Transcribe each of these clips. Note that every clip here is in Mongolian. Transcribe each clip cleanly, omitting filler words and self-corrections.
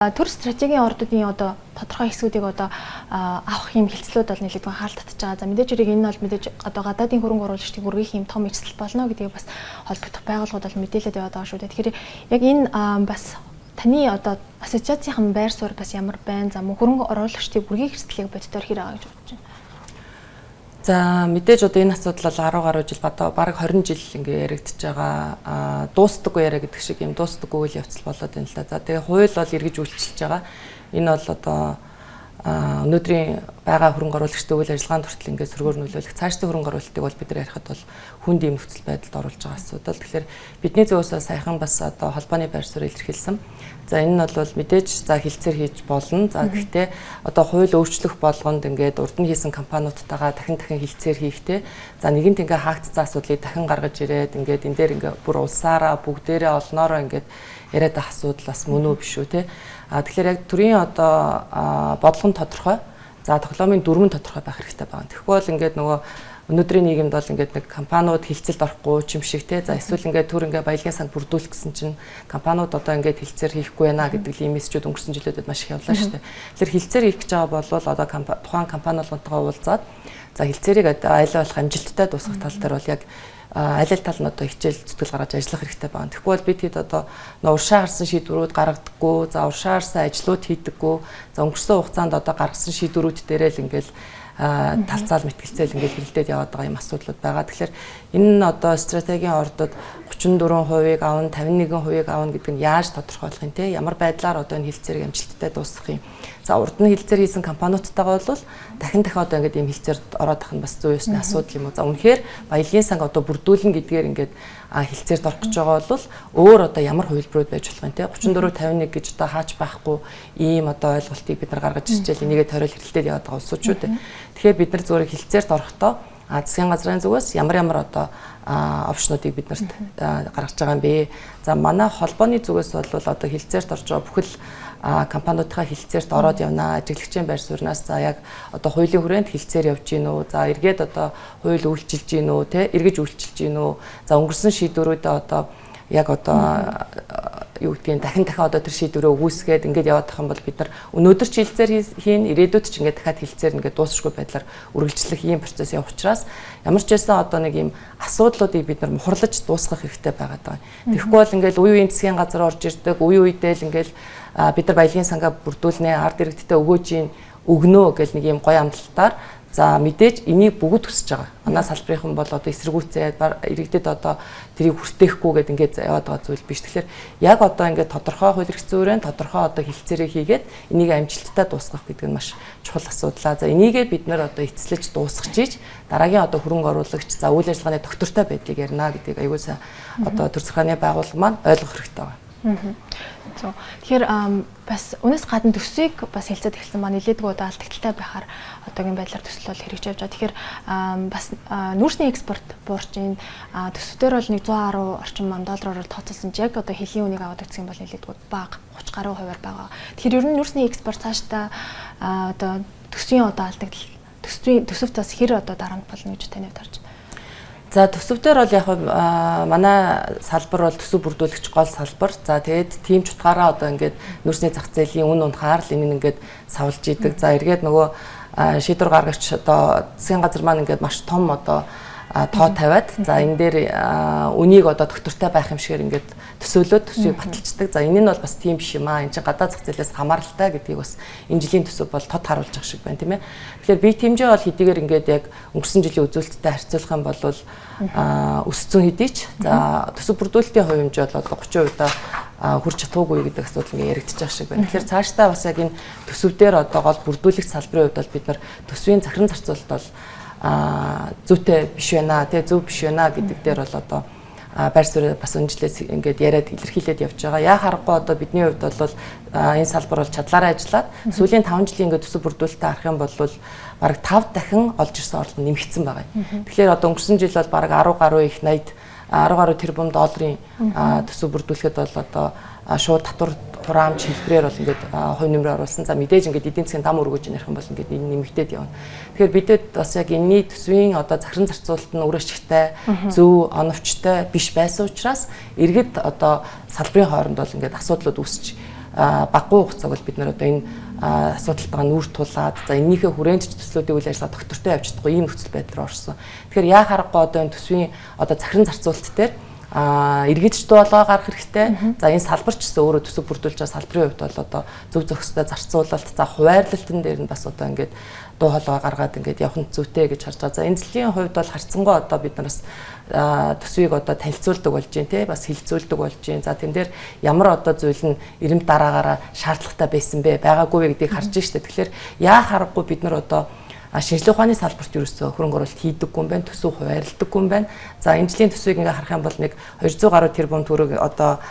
Төр стратегийн ордуудын одоо тодорхой хэсгүүдийг одоо авах юм хилцлүүд бол нэлээд хаалт татж байгаа. За мэдээж хэрэг энэ бол мэдээж одоо гадаадын хөрөнгө оруулагчдыг үргэх юм том эзлэл болно гэдгийг бас холбогдох байгууллагууд бол мэдээлэлд яваад байгаа шүү дээ. Тэгэхээр яг энэ бас таны одоо ассоциацийн байр суурь бас ямар байна? За мөн хөрөнгө оруулагчдыг үргэх эрсдлийг боддоор хэр байгаа гэж бодож байна. За мэдээж одоо энэ асуудал бол 10 гаруй жил бараг 20 жил ингээ яригдчихэж байгаа. Дуустдаггүй яриа гэдэг шиг юм дуустдаггүй үйл явцал болоод байна л да. За тэгээ хууль бол эргэж үйлчилж байгаа. Энэ бол одоо өнөөдрийн байгаа хөрөнгө оруулагчдын үйл ажиллагаанд хүртэл ингээ сөргөөр нөлөөлөх цаашдын хөрөнгө оруулалтыг бол бид нар ярихад бол хүнд ийм нөхцөл байдалд оруулж байгаа асуудал. Тэгэхээр бидний зөвөөс саяхан бас одоо холбооны байр суурь илэрхийлсэн. За энэ нь бол мэдээж за хилцээр хийж болно. За гэхдээ одоо хууль өөрчлөх болгонд ингээд урд нь хийсэн компаниудтайгаа дахин хилцээр хийхдээ за нэгэнт ингээ хаагдсан асуудлыг дахин гаргаж ирээд ингээд энэ дээр ингээ бүр улсаараа бүгдээрээ олноороо ингээд яриад байгаа асуудал бас мөн үү биш үү те. Тэгэхээр яг төрийн одоо бодлого нь тодорхой. За тоглоомын дүрм нь тодорхой байх хэрэгтэй байна. Тэгэхгүй бол ингээд нөгөө өнөөдрийн нийгэмд бол ингээд нэг компаниуд хилцэлд орохгүй ч юм шиг те. За эсвэл ингээд төр ингээд баялагын санг бүрдүүлэх гэсэн чинь компаниуд одоо ингээд хилцээр хийхгүй байна гэдэг ийм мессежүүд өнгөрсөн жилүүдэд маш их явлаа шүү дээ. Тэгэхээр хилцээр хийх гэж байгаа бол одоо тухайн компани болгонтойгоо уулзаад за хилцээрийг айл болох амжилттай дуусгах тал дээр бол яг аль аль тал нь одоо хичээл зүтгэл гаргаж ажиллах хэрэгтэй байна. Тэгэхгүй бол бид хэд одоо уршаа гарсан шийдвэрүүд гаргадаггүй, за уршаа гарсан ажлууд хийдэггүй, за өнгөрсөн хугацаанд одоо гаргасан шийдвэрүүд дээрээ л ингээл талцаал мэтгэлцээл ингээд хилдээд яваад байгаа юм асуудлууд байгаа. Тэгэхээр энэ нь одоо стратегийн ордод 34% аавн, 51% аавн гэдэг нь яаж тодорхойлох юм те? Ямар байдлаар одоо энэ хилцээрийг амжилттай дуусгах юм? За урд нь хилцээр хийсэн компаниудтайгаа бол дахин одоо ингээд ийм хилцээрд ороод ах нь бас зүй ёсны асуудал юм уу? За үнэхээр баялагын санг одоо бүрдүүлнэ гэдгээр ингээд хилцээрд орох гэж байгаа бол өөр одоо ямар хувилбарууд байж болох юм те? 34-51 гэж одоо хаач байхгүй ийм одоо ойлголтыг бид нар гаргаж ирчихэл энийгээ тойрол хэрэлдээд яваад байгаа улсууд шүү дээ. Тэгэхээр бид нар зөвхөн хилцээрд орохдоо засгийн газрын зүгээс ямар одоо опшнуудыг бид нарт гаргаж байгаа юм бэ? За манай холбооны зүгээс бол одоо хилцээрт орж байгаа бүхэл компаниудынхаа хилцээрт ороод явна. Ажиглагчийн байр сууриас за яг одоо хуулийн хүрээнд хилцээр явж гин үү? За эргээд одоо хууль үйлчилж гин үү? Тэ эргэж үйлчилж гин үү? За өнгөрсөн шийдвэрүүдээ одоо яг одоо юу гэдгийг дахин одоо тэр шийдвэрээ өгүүлсгээд ингээд яваад байгаа юм бол бид нар өнөөдөр ч хилцээр хийн ирээдүйд ч ингээд дахиад хилцээр ингээд дуусахгүй байдлаар үргэлжлэх ийм процесс явах учраас ямар ч байсан одоо нэг ийм асуудлуудыг бид нар мухарлаж дуусгах хэрэгтэй байгаад байгаа. Тэгэхгүй бол ингээд үе үеийн засгийн газар орж ирдэг, үе үедээ л ингээд бид нар баялагын сангаа бүрдүүлнэ, ард иргэдтэй өгөөж ийн өгнөө гэл нэг ийм гоё амлалтаар за мэдээж энийг бүгд хүсэж байгаа. Манай салбарынхан бол одоо эсэргүүцээд иргэдэд одоо тэрийг хүртээхгүй гэдэг ингээд яваад байгаа зүйл биш. Тэгэхээр яг одоо ингээд тодорхой хууль эрх зүйн тодорхой одоо хилцээрээ хийгээд энийг амжилттай дуусгах гэдэг нь маш чухал асуудал. За энийгээ бид нэр одоо эцэлж дуусгachиж дараагийн одоо хөрөнгө оруулагч за үйл ажиллагааны доктортой байдлыг ярина гэдгийг аягүй сайн одоо төр захааны байгууллага маань ойлгох хэрэгтэй байна. Тэгэхээр бас үнэс гадна төсвийг бас хэлцээд эхэлсэн ба нэлээдгүй одоо алдагдaltaй байхаар одоогийн байдлаар төсөл бол хэрэгжиж явж байгаа. Тэгэхээр бас нүүрсний экспорт буурчин төсвдөр бол 110 орчим мянган доллараар тооцоолсон ч яг одоо хэлийн үнийг аваад үзэх юм бол нэлээдгүй бага 30 гаруй хувиар байгаа. Тэгэхээр ер нь нүүрсний экспорт цаашдаа одоо төсвийн одоо алдагдал төсөвт бас хэр одоо дарамт болно гэж таны хувьд харж байна. За төсөвдөр бол яг манай салбар бол төсөв бүрдүүлэгч гол салбар. За тэгээд тийм ч утгаараа одоо ингээд нүүрсний зах зээлийн үн унахаар л энэ ингээд савлж идэг. За эргээд нөгөө шийдвэр гаргагч одоо засгийн газар маань ингээд маш том одоо тоо тавиад за энэ дээр үнийг одоо доктортой байх юм шигээр ингээд төсөөлөөд төсвийг баталцдаг. За энэ нь бол бас тийм биш юм аа. Энд чинь гадаад зах зээлээс хамааралтай гэдгийг бас энэ жилийн төсөв бол тод харуулж байгаа шиг байна тийм ээ. Тэгэхээр бие хэмжээ бол хэдийгээр ингээд яг өнгөрсөн жилийн үзүүлэлттэй харьцуулах юм бол өссөн хэдий ч за төсөв бүрдүүлэлтийн хувь хэмжээ бол одоо 30% хүрч чадахгүй гэдэг асуудал ингээд яригдчих байгаа шиг байна. Тэгэхээр цаашдаа бас яг энэ төсөв дээр одоо гол бүрдүүлэгч салбарын хувьд бол бид нар төсвийн захиран зарцуулалт бол зүйтэй биш байна тий зөв биш байна гэдэг дээр бол одоо байр суурь бас өнжлээс ингээд яриад илэрхийлээд явж байгаа. Яа харахгүй одоо бидний хувьд бол энэ салбар бол чадлаараа ажиллаад сүүлийн 5 жилийн ингээд төсөв бүрдүүлэлтээ харах юм бол бараг 5 дахин олж ирсэн орлого нэмэгдсэн байгаа. Тэгэхээр одоо өнгөрсөн жил бол бараг 10 гаруй их 80 10 гаруй тэрбум долларын төсөв бүрдүүлэхэд бол одоо шууд татвар хураамж хэлбэрээр бол ингээд хувь нэмрээ оруулсан. За мэдээж ингээд эдийн засгийн дам өргөж ярих юм бол ингээд энэ нэмэгдээд явна. Тэгэхээр бидэд бас яг энэний төсвийн одоо захиран зарцуулалт нь үр ашигтай, зөв, оновчтой биш байсан учраас иргэд одоо салбарын хооронд бол ингээд асуудлууд үүсч баггүй хугацааг бол бид нар одоо энэ асуудалтайгаа нүүр тулаад за энэнийхээ хүрээнд ч төслүүдийн үйл ажиллагаа доктортой явж чадахгүй ийм нөхцөл байдал руу орсон. Тэгэхээр яа харахгүй одоо энэ төсвийн одоо захиран зарцуулалт дээр эргэжч дуулгаа гарах хэрэгтэй. За энэ салбар ч гэсэн өөрөө төсөв бүрдүүлж байгаа салбарын хувьд бол одоо зөв зохистой зарцуулалт, за хуваарлалтын дээр нь бас одоо ингээд дуу хоолой гаргаад ингээд явах нь зүйтэй гэж харж байгаа. За энэзлийн хувьд бол харьцангуй одоо бид нараас төсвийг одоо танилцуулдаг болж байна те бас хилцүүлдэг болж байна. За тэн дээр ямар одоо зүйл нь эрэм дараагаараа шаардлагатай байсан бэ байгаагүй вэ гэдгийг харж штэ. Тэгэхээр яа харахгүй бид нар одоо шинжилгээ ухааны салбарт ерөөсөө хөрөнгө оруулалт хийдэггүй юм байна, төсөв хуваарлдаггүй юм байна. За энэ жилийн төсвийг ингээ харах юм бол нэг 200 гаруй тэрбум төгрөг одоо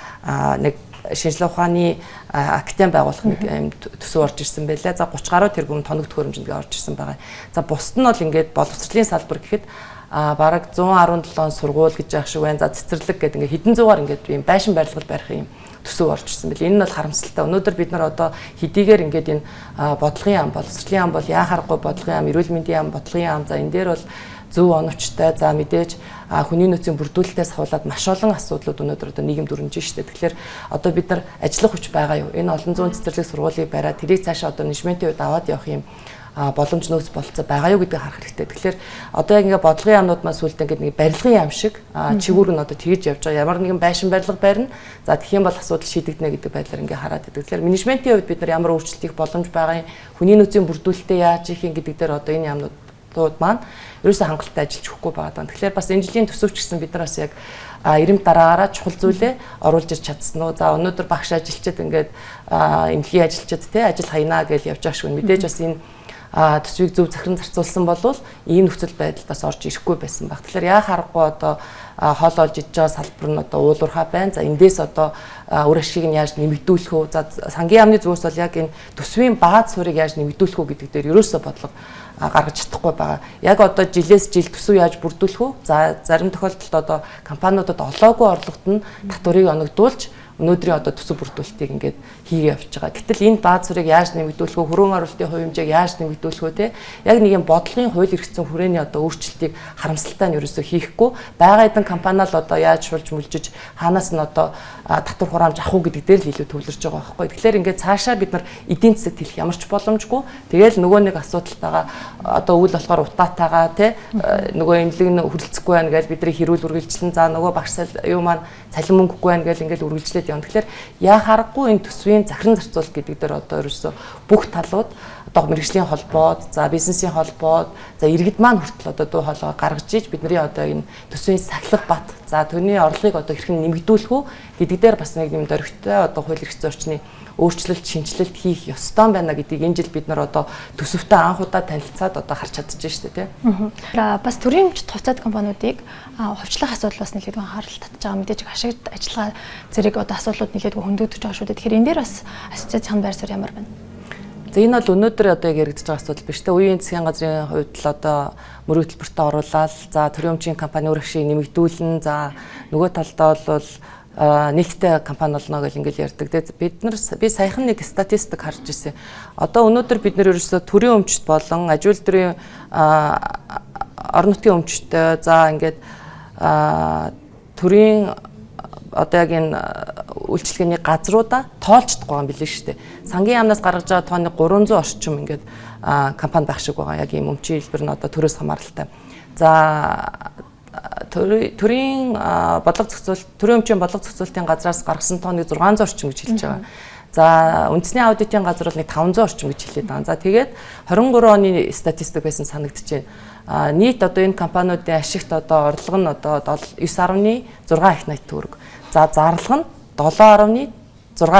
нэг шинжилгээ ухааны академи байгуулах нэг төсөв орж ирсэн байлаа. За 30 гаруй тэрбум тоногт хөрөмжөнд орж ирсэн байгаа. За бусд нь бол ингээд боловсролын салбар гэхэд бараг 117 сургууль гэж яах шиг байна. За цэцэрлэг гэдэг ингээ хэдэн зуугаар ингээд ийм байшин барилгал барих юм төсөв орж ирсэн бэл. Энэ нь бол харамсалтай. Өнөөдөр бид нар одоо хэдийгээр ингээд энэ бодлогын ам, боловсролын ам бол яа харахгүй бодлогын ам, эрүүл мэндийн ам, бодлогын ам. За энэ дээр бол зөв оновчтой, за мэдээж хүний нөөцийн бүрдүүлэлтээс хавуулаад маш олон асуудлууд өнөөдөр одоо нийгэмд өрнөж штэ. Тэгэхээр одоо бид нар ажиллах хүч байгаа юу? Энэ олон зуун цэцэрлэг сургуулийг бариад тэрийг цаашаа одоо менежментийн хувьд аваад явах юм боломж нөөц болцоо байгаа юу гэдгийг харах хэрэгтэй. Тэгэхээр одоо яг ингээ бодлогын яамнууд маань сүултээ ингээ нэг барилгын яам шиг чигүүр нь одоо тэгж явж байгаа. Ямар нэгэн байшин барилга барина. За тэгэх юм бол асуудал шийдэгдэнэ гэдэг байдлаар ингээ хараад байдаг. Тэгэхээр менежментийн хувьд бид нар ямар өөрчлөлт хийх боломж байгаа юм, хүний нөөцийн бүрдүүлэлтээ яаж хийх юм гэдэг дээр одоо энэ яамнууд маань ерөөсөө хангалттай ажиллаж өгөхгүй байгаа. Тэгэхээр бас энэ жилийн төсөвч гэсэн бид нараас яг эрэм дараагаараа чухал зүйлээ оруулж ирч чадсан уу. За өнөөдөр багш ажилчид ингээд эмнэлгийн ажилчид те ажил хаянаа гэж явж байгаа шүү. Мэдээж бас энэ төсвийг зөв захиран зарцуулсан болвол ийм нөхцөл байдал бас орж ирэхгүй байсан баг. Тэгэхээр яа харахгүй одоо хоол олж идж байгаа салбар нь одоо уулуурхаа байна. За эндээс одоо үр ашгийг нь яаж нэмэгдүүлэх үү? За сангийн яамны зүгээс бол яг энэ төсвийн бааз суурийг яаж нэмэгдүүлэх үү гэдэг дээр ерөөсөө бодлого гаргаж чадахгүй байгаа. Яг одоо жилээс жил төсөв яаж бүрдүүлэх үү? За зарим тохиолдолд одоо компаниудад олоогүй орлогот нь татварыг оногдуулж өнөөдрийн одоо төсөв бүрдүүлэлтийг ингээд хийгээ явж байгаа. Гэтэл энэ бааз суурийг яаж нэмэгдүүлэх вэ? Хөрөнгө оруулалтын хувь хэмжээг яаж нэмэгдүүлэх вэ те? Яг нэг юм бодлогын хууль эрх зүйн хүрээний одоо өөрчлөлтийг харамсалтай нь ерөөсөө хийхгүй. Байгаа эдэн компани л одоо яаж шулж мүлжиж хаанаас нь одоо татвар хураамж авах уу гэдэг дээр л илүү төвлөрж байгаа байхгүй. Тэгэхээр ингээд цаашаа бид нар эдийн засагт хэлэх ямар ч боломжгүй. Тэгээл нөгөө нэг асуудалтайгаа одоо үйл болохоор утаатайгаа те нөгөө эмнэлэг нь хүрэлцэхгүй байна гэж бидний хэрүүл үргэлжлэн за нөгөө багш юу маань цалин мөнгөгүй байна гэж ингээд үргэлжлээд явна. Тэгэхээр яа харахгүй энэ төсвийн захиран зарцуулалт гэдэг дээр одоо ерөөсөө бүх талууд одоо мэргэжлийн холбоод, за бизнесийн холбоод, за иргэд маань хүртэл одоо дуу хоолой гаргаж иж бидний одоо энэ төсвийн сахилга бат, за түүний орлогыг одоо хэрхэн нэмэгдүүлэх үү гэдэг дээр бас нэг юм дөрвтэй одоо хууль эрх зүйн орчны өөрчлөлт, шинжилэлт хийх ёстой байна гэдгийг энэ жил бид нар одоо төсөвтэй анх удаа танилцаад одоо харж чадчихжээ шүү дээ тийм. Бас төрийн өмчт хувьцаат компаниудыг хувьчлах асуудал бас нэлээд анхаарал татж байгаа. Мэдээж ашигт ажиллагаа зэрэг одоо асуудлууд нэлээд хөндөгдөж байгаа шүү дээ. Тэгэхээр энэ дээр бас ассоциацийн байр суурь ямар байна? За энэ бол өнөөдөр одоо яг яригдж байгаа асуудал биш те. Үеийн засгийн газрын хувьд л одоо мөрөө хөтөлбөртөө оруулаад за төрийн өмчийн компани үр ашиг нэмэгдүүлнэ. За нөгөө талдаа бол нийтдээ компани болно гэж ингээл ярьдаг. Би саяхан нэг статистик харж ирсэн. Одоо өнөөдөр бид нэр ерөөсөө төрийн өмчт болон аж үйлдвэрийн орон нутгийн өмчтөй за ингээд төрийн одоо яг энэ үйлчлэгээний газруудаа тоолцдохгүй юм билээ шүү дээ. Сангийн яамнаас гаргаж байгаа тооны 300 орчим ингээд компани байх шиг байгаа. Яг ийм өмчийн хэлбэр нь одоо төрөөс хамааралтай. За төрийн бодлого зохицуулалт, төрийн өмчийн бодлого зохицуулалтын газраас гаргасан тооны 600 орчим гэж хэлж байгаа. За үндэсний аудитын газар бол нэг 500 орчим гэж хэлээд байгаа. За тэгээд 23 оны статистик байсан санагдчихэв. Нийт одоо энэ компаниудын ашигт одоо орлого нь одоо 9.6 их найт төгрөг. За зарлага нь 7.6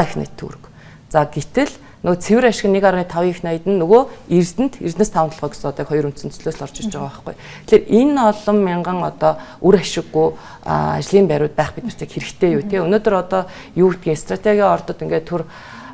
их найт төгрөг. За гэтэл нөгөө цэвэр ашиг 1.5 их найд нь нөгөө Эрдэнэс 5 гэсэн одоо хоёр үндсэн төслөөс л орж ирж байгаа байхгүй. Тэгэхээр энэ олон мянган одоо үр ашиггүй ажлын байрууд байх биднэрт хэрэгтэй юу тий. Өнөөдөр одоо юу гэдгийг стратегийн ордод ингээд төр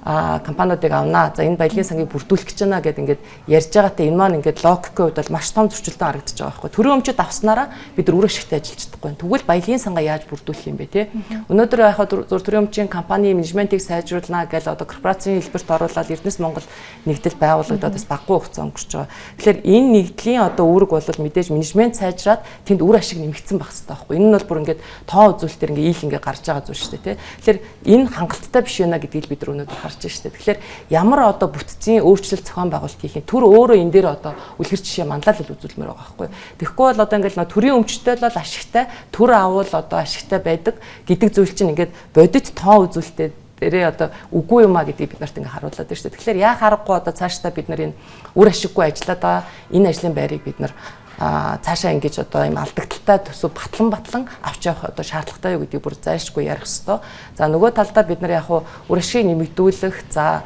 компаниудыг авнаа. За энэ баялагын сангийг бүрдүүлэх гэж байна гэдээ ингээд ярьж байгаатай энэ маань ингээд логикийн хувьд бол маш том зөрчилдөөн харагдаж байгаа байхгүй. Төрийн өмчөд авснараа бид нар үр ашигтай ажиллаж чадахгүй. Тэгвэл баялагын сангаа яаж бүрдүүлэх юм бэ те? Өнөөдөр яхаа төрийн өмчийн компани менежментийг сайжруулнаа гэж одоо корпорацийн хэлбэрт оруулаад Эрдэнэс Монгол нэгдэл байгуулагдаад бас баггүй хугацаа өнгөрч байгаа. Тэгэхээр энэ нэгдлийн одоо үүрэг бол мэдээж менежмент сайжраад тэнд үр ашиг нэмэгдсэн байх хэрэгтэй байхгүй. Энэ нь бол бүр ингээд тоо үзүүлэлтээр ингээд ийл ингээд гарч байгаа зүйл шүү дээ те. Тэгэхээр энэ хангалттай биш байна гэдгийг бид нар өнөөдөр харж гарч ийн штэ. Тэгэхээр ямар одоо бүтцийн өөрчлөлт зохион байгуулалт хийх юм төр өөрөө энэ дээр одоо үлгэр жишээ манлайлал үзүүлмээр байгаа байхгүй. Тэгэхгүй бол одоо ингээл төрийн өмчтэй л ашигтай төр авал одоо ашигтай байдаг гэдэг зүйл чинь ингээд бодит тоон үзүүлэлтээр дээрээ одоо үгүй юмаа гэдгийг бид нарт ингээ харуулдаг шүү дээ. Тэгэхээр яа харахгүй одоо цаашдаа бид нар энэ үр ашиггүй ажиллаад байгаа энэ ажлын байрыг бид нар цаашаа ингэж одоо юм алдагдaltaй төсөв батлан авч явах одоо шаардлагатай юу гэдгийг бүр зайлшгүй ярих хэвээр. За нөгөө талдаа бид нар яг үр ашиг нэмэгдүүлэх за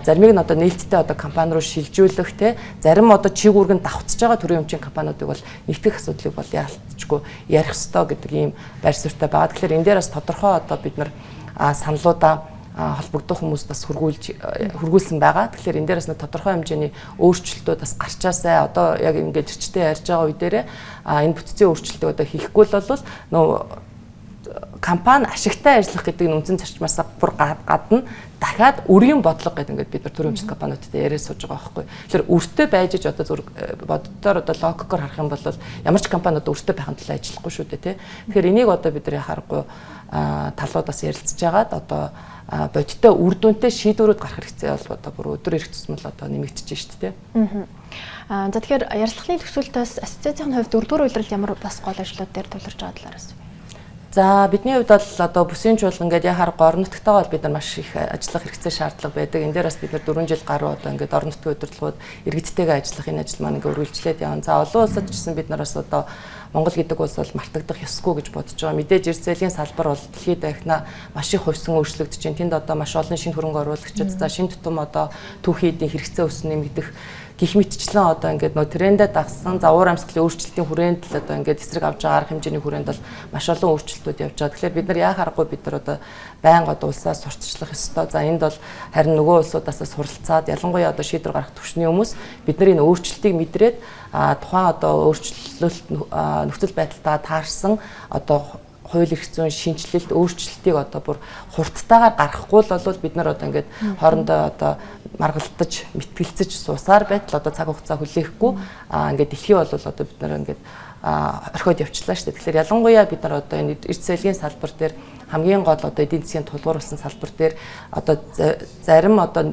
заримыг нь одоо нээлттэй одоо компани руу шилжүүлэх те зарим одоо чиг үүргэнд давхцаж байгаа төрийн өмчийн компаниудыг бол нэгтгэх асуудлыг бол яалтчгүй ярих хэвээр гэдэг ийм байр суурьтай байгаа. Тэгэхээр энэ дээр бас тодорхой одоо бид нар саналуудаа холбогдох хүмүүс бас хургуулсан байгаа. Тэгэхээр энэ дээрээс нэг тодорхой хэмжээний өөрчлөлтүүд бас гарчаасай. Одоо яг ингээд ирчтэй ярьж байгаа үе дээрээ энэ бүтцийн өөрчлөлтийг одоо хийхгүй л бол нөө компани ашигтай ажиллах гэдэг нь үндсэн зарчмаас бүр гадна дахиад өрийн бодлого гэдэг ингээд бид нар төрийн өмчит компаниудтай яриад сууж байгаа байхгүй. Тэгэхээр өртөө байж иж одоо зүрх боддоор одоо логикоор харах юм бол ямар ч компани одоо өртөө байхын тулд ажиллахгүй шүү дээ тий. Тэгэхээр энийг одоо бид нар харахгүй талуудаас ярилцж байгаад одоо бодиттой үр дүнтэй шийдвэрүүд гарах хэрэгцээ бол одоо бүр өдөр ирэх тусмал одоо нэмэгдэж шүү дээ тий. За тэгэхээр ярилцлагын төсвөлтөөс ассоциацийн хувьд 4-р үйлрэл ямар бас гол ажлууд дээр тулгарч байгаа талаараас. За бидний хувьд бол одоо бүсийн чуулган ингээд яхаар орон нутгатайгаа бол бид нар маш их ажиллах хэрэгцээ шаардлага байдаг. Энэ дээр бас бид нар 4 жил гаруй одоо ингээд орон нутгийн удирдлагууд иргэдтэйгээ ажиллах энэ ажил маань ингээд үргэлжлээд явна. За олон улсад ч гэсэн бид нараас одоо Монгол гэдэг улс бол мартагдах ёсгүй гэж бодож байгаа. Мэдээж эрс зээлийн салбар бол дэлхийд дахина маш их хувьсан өөрчлөгдөж байна. Тэнд одоо маш олон шинэ хөрөнгө оруулагчид за шинэ тутам одоо түүхийн эдийн хэрэгцээ өснө нэмэгдэх гих мэтчлэн одоо ингээд нөө трендээ дагсан за уур амьсгалын өөрчлөлтийн хүрээнд л одоо ингээд эсрэг авч байгаа арга хэмжээний хүрээнд бол маш олон өөрчлөлтүүд явж байгаа. Тэгэхээр бид нар яа харахгүй бид нар одоо байнга одоо улсаа сурталчлах ёстой. За энд бол харин нөгөө улсуудаасаа суралцаад ялангуяа одоо шийдвэр гаргах төвчний хүмүүс бид нар энэ өөрчлөлтийг мэдрээд тухайн одоо өөрчлөлт нөхцөл байдалтай таарсан одоо хууль эрх зүйн шинжилэлт өөрчлөлтийг одоо бүр хурдтайгаар гаргахгүй л бол бид нар одоо ингээд хоорондоо одоо маргалтаж мэтгэлцэж суусаар байтал одоо цаг хугацаа хүлээхгүй ингээд дэлхий бол одоо бид нар ингээд орхиод явчлаа шүү дээ. Тэгэхээр ялангуяа бид нар одоо энэ эрс зээлийн салбар дээр хамгийн гол одоо эдийн засгийн тулгуурласан салбар дээр одоо зарим одоо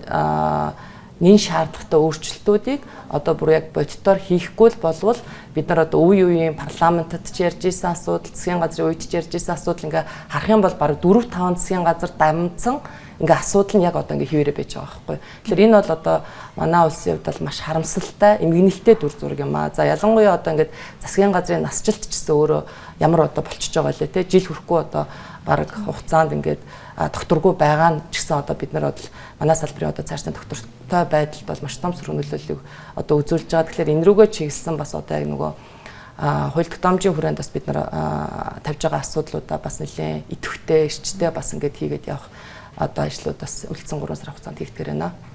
нэн шаардлагатай өөрчлөлтүүдийг одоо бүр яг бодитоор хийхгүй л болвол бид нар одоо үе үеийн парламентад ч ярьж исэн асуудал, засгийн газрын үед ч ярьж исэн асуудал ингээ харах юм бол бараг 4-5 засгийн газар дамжсан ингээ асуудал нь яг одоо ингээ хിവэрэ байж байгаа байхгүй. Тэгэхээр энэ бол одоо манай улсын хувьд бол маш харамсалтай, эмгэнэлтэй дүр зураг юм аа. За ялангуяа одоо ингээ засгийн газрын насжилт ч гэсэн өөрөө ямар одоо болчихж байгаа лээ те жил хүрэхгүй одоо бараг хугацаанд ингээд докторгүй байгаа нь ч гэсэн одоо бид нар бол манай салбарын одоо цаашдын доктортой байдалд бол маш том сөрөг нөлөөллийг одоо үзүүлж байгаа. Тэгэхээр энэ рүүгээ чиглэсэн бас одоо яг нөгөө хууль тогтоомжийн хүрээнд бас бид нар тавьж байгаа асуудлуудаа бас нэлээд идэвхтэй, эрчтэй бас ингээд хийгээд явах одоо ажлууд бас үлдсэн 3 сар хугацаанд хийгдгэр байна.